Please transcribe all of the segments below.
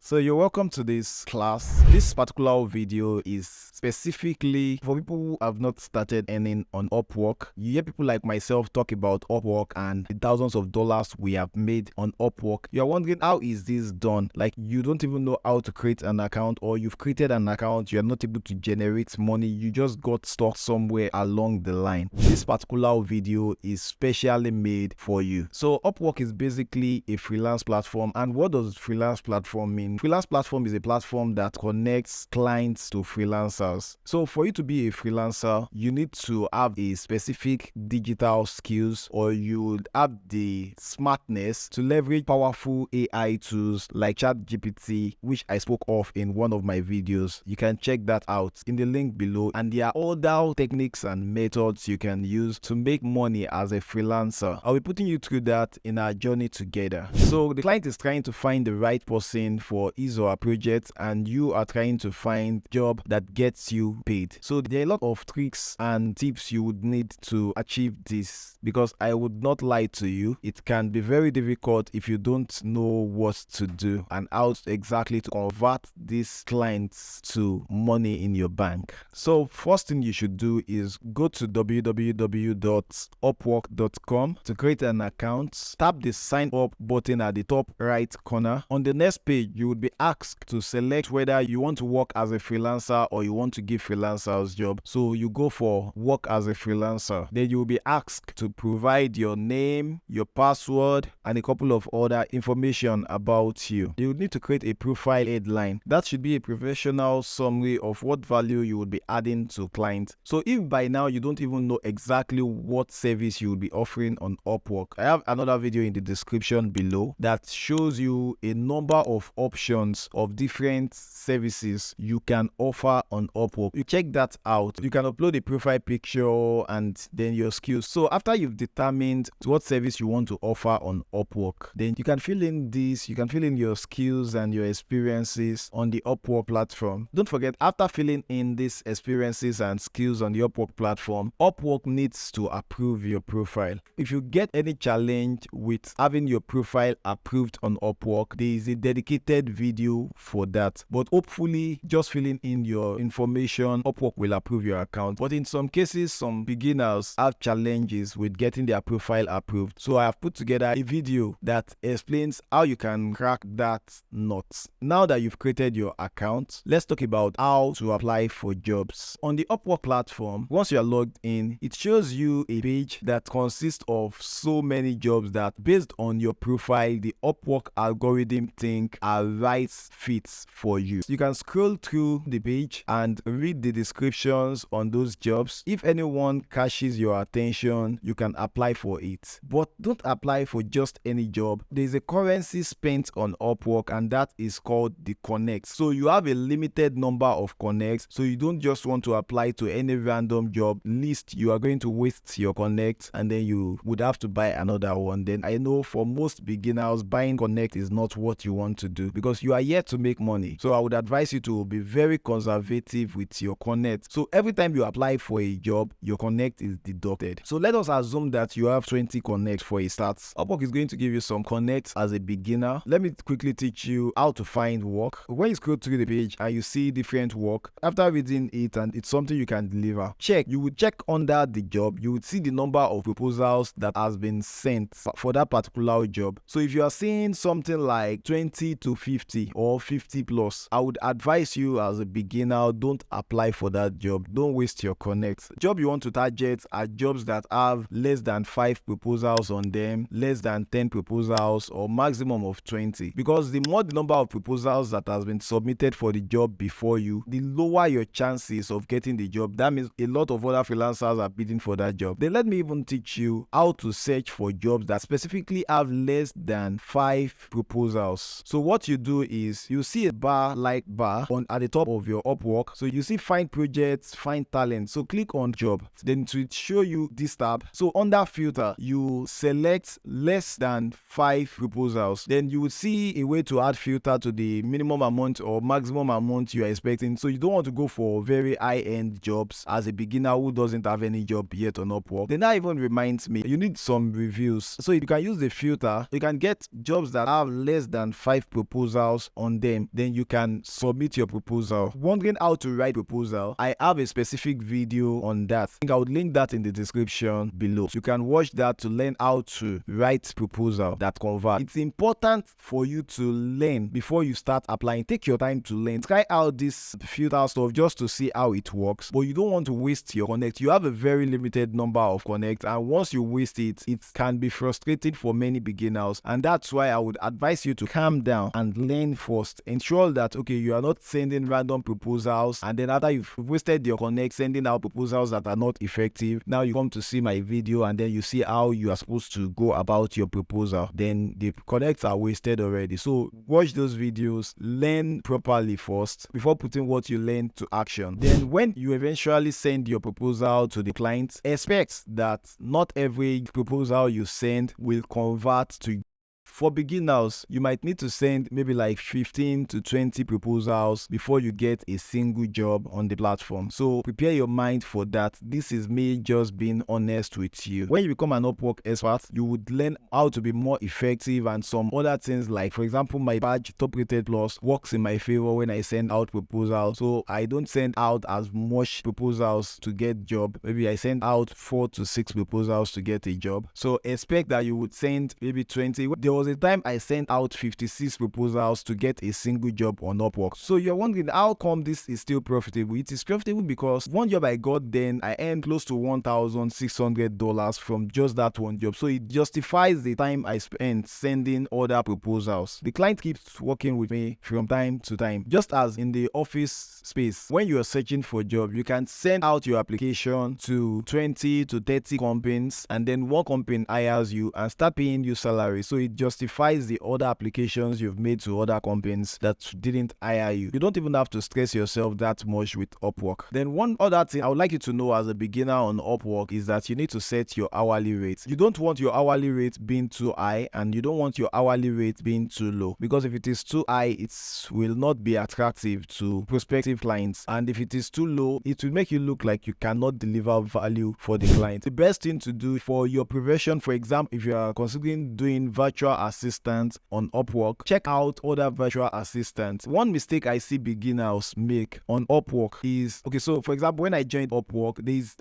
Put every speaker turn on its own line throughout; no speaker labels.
So you're welcome to this class. This particular video is specifically for people who have not started earning on Upwork. You hear people like myself talk about Upwork and the thousands of dollars we have made on Upwork. You're wondering, how is this done? Like, you don't even know how to create an account, or you've created an account, you're not able to generate money, you just got stuck somewhere along the line. This particular video is specially made for you. So Upwork is basically a freelance platform. And what does freelance platform mean? Freelance platform is a platform that connects clients to freelancers. So for you to be a freelancer, you need to have a specific digital skills, or you would have the smartness to leverage powerful AI tools like ChatGPT, which I spoke of in one of my videos. You can check that out in the link below. And there are other techniques and methods you can use to make money as a freelancer. I'll be putting you through that in our journey together. So the client is trying to find the right person for his or her project, and you are trying to find a job that gets you paid. So there are a lot of tricks and tips you would need to achieve this, because I would not lie to you, it can be very difficult if you don't know what to do and how exactly to convert these clients to money in your bank. So first thing you should do is go to www.upwork.com to create an account. Tap the sign up button at the top right corner. On the next page, you would be asked to select whether you want to work as a freelancer or you want to give freelancers job. So you go for work as a freelancer. Then you will be asked to provide your name, your password, and a couple of other information about you. You would need to create a profile headline. That should be a professional summary of what value you would be adding to clients. So if by now you don't even know exactly what service you would be offering on Upwork, I have another video in the description below that shows you a number of options of different services you can offer on Upwork. You check that out. You can upload a profile picture and then your skills. So after you've determined what service you want to offer on Upwork, then you can fill in this. You can fill in your skills and your experiences on the Upwork platform. Don't forget, after filling in these experiences and skills on the Upwork platform, Upwork needs to approve your profile. If you get any challenge with having your profile approved on Upwork, there is a dedicated video for that. But hopefully, just filling in your information, Upwork will approve your account. But in some cases, some beginners have challenges with getting their profile approved. So I have put together a video that explains how you can crack that nut. Now that you've created your account, let's talk about how to apply for jobs. On the Upwork platform, once you are logged in, it shows you a page that consists of so many jobs that, based on your profile, the Upwork algorithm think are right fits for you. You can scroll through the page and read the descriptions on those jobs. If anyone catches your attention, you can apply for it. But don't apply for just any job. There's a currency spent on Upwork, and that is called the connects. So you have a limited number of connects, so you don't just want to apply to any random job list. You are going to waste your connect and then you would have to buy another one. Then I know for most beginners, buying connect is not what you want to do, because you are here to make money. So I would advise you to be very conservative with your connect. So every time you apply for a job, your connect is deducted. So let us assume that you have 20 connects for a start. Upwork is going to give you some connects as a beginner. Let me quickly teach you how to find work. When you scroll through the page and you see different work, after reading it and it's something you can deliver, you would check under the job. You would see the number of proposals that has been sent for that particular job. So if you are seeing something like 20 to 50 or 50 plus, I would advise you as a beginner, don't apply for that job. Don't waste your connects. Job you want to target are jobs that have less than 5 proposals on them, less than 10 proposals, or maximum of 20. Because the more the number of proposals that has been submitted for the job before you, the lower your chances of getting the job. That means a lot of other freelancers are bidding for that job. Then let me even teach you how to search for jobs that specifically have less than 5 proposals. So what you do is you see a bar at the top of your Upwork. So you see find projects, find talent. So click on job. Then it will show you this tab. So under filter, you select less than 5 proposals. Then you will see a way to add filter to the minimum amount or maximum amount you are expecting. So you don't want to go for very high-end jobs as a beginner who doesn't have any job yet on Upwork. Then that even reminds me, you need some reviews. So you can use the filter. You can get jobs that have less than 5 proposals proposals on them, then you can submit your proposal. Wondering how to write proposal? I have a specific video on that. I think I would link that in the description below. You can watch that to learn how to write proposal that convert. It's important for you to learn before you start applying. Take your time to learn. Try out this filter stuff just to see how it works, but you don't want to waste your connect. You have a very limited number of connect, and once you waste it, it can be frustrating for many beginners, and that's why I would advise you to calm down and learn first. Ensure that you are not sending random proposals, and then after you've wasted your connect sending out proposals that are not effective, now you come to see my video and then you see how you are supposed to go about your proposal, then the connects are wasted already. So watch those videos, learn properly first before putting what you learn to action. Then when you eventually send your proposal to the client, expect that not every proposal you send will convert to. For beginners, you might need to send maybe like 15 to 20 proposals before you get a single job on the platform. So prepare your mind for that. This is me just being honest with you. When you become an Upwork expert, you would learn how to be more effective and some other things, like for example, my badge Top Rated Plus works in my favor when I send out proposals. So I don't send out as much proposals to get job. Maybe I send out 4 to 6 proposals to get a job. So expect that you would send maybe 20. There was a time I sent out 56 proposals to get a single job on Upwork. So you're wondering how come this is still profitable? It is profitable because one job I got, then I earned close to $1,600 from just that one job. So it justifies the time I spent sending other proposals. The client keeps working with me from time to time. Just as in the office space, when you are searching for a job, you can send out your application to 20 to 30 companies, and then one company hires you and start paying you salary. So it justifies the other applications you've made to other companies that didn't hire you. You don't even have to stress yourself that much with Upwork. Then one other thing I would like you to know as a beginner on Upwork is that you need to set your hourly rate. You don't want your hourly rate being too high, and you don't want your hourly rate being too low, because if it is too high, it will not be attractive to prospective clients, and if it is too low, it will make you look like you cannot deliver value for the client. The best thing to do for your profession, for example, if you are considering doing virtual assistant on Upwork, check out other virtual assistants. One mistake I see beginners make on Upwork is, so for example, when I joined Upwork,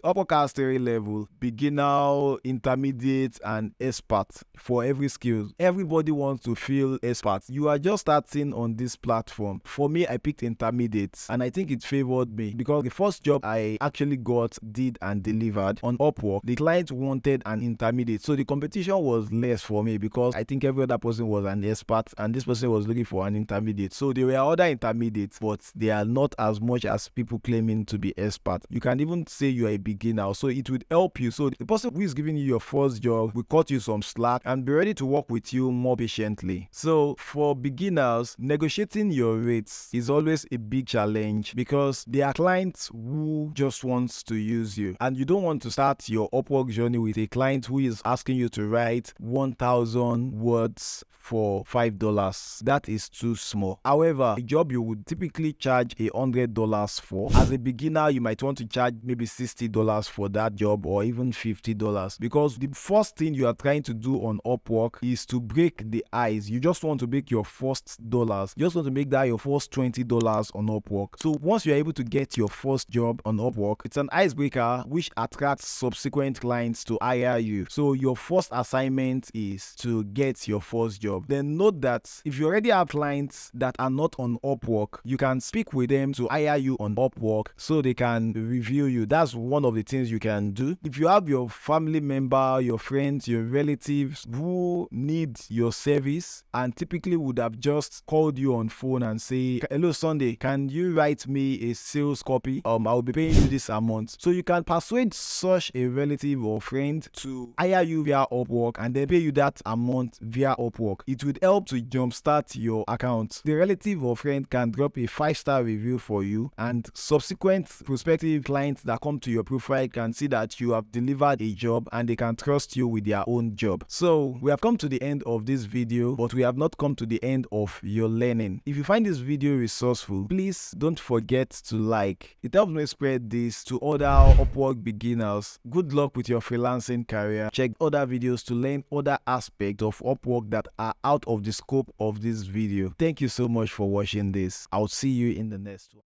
Upwork has 3 levels: beginner, intermediate, and expert for every skill. Everybody wants to feel expert. You are just starting on this platform. For me, I picked intermediate, and I think it favored me because the first job I actually did and delivered on Upwork, the client wanted an intermediate, so the competition was less for me because I think every other person was an expert and this person was looking for an intermediate. So there were other intermediates, but they are not as much as people claiming to be expert. You can even say you are a beginner, so it would help you. So the person who is giving you your first job will cut you some slack and be ready to work with you more patiently. So for beginners, negotiating your rates is always a big challenge because there are clients who just wants to use you, and you don't want to start your Upwork journey with a client who is asking you to write 1,000 words for $5. That is too small. However, a job you would typically charge $100 for, as a beginner you might want to charge maybe $60 for that job, or even $50, because the first thing you are trying to do on Upwork is to break the ice. You just want to make your first dollars. You just want to make that your first $20 on Upwork. So once you're able to get your first job on Upwork, it's an icebreaker which attracts subsequent clients to hire you. So your first assignment is to get your first job. Then note that if you already have clients that are not on Upwork, you can speak with them to hire you on Upwork so they can review you. That's one of the things you can do. If you have your family member, your friends, your relatives who need your service and typically would have just called you on phone and say, "Hello Sunday, can you write me a sales copy? I'll be paying you this amount." So you can persuade such a relative or friend to hire you via Upwork and then pay you that amount via Upwork. It would help to jumpstart your account. The relative or friend can drop a 5-star review for you, and subsequent prospective clients that come to your profile can see that you have delivered a job and they can trust you with their own job. So we have come to the end of this video, but we have not come to the end of your learning. If you find this video resourceful, please don't forget to like. It helps me spread this to other Upwork beginners. Good luck with your freelancing career. Check other videos to learn other aspects of Upwork Upwork that are out of the scope of this video. Thank you so much for watching this. I'll see you in the next one.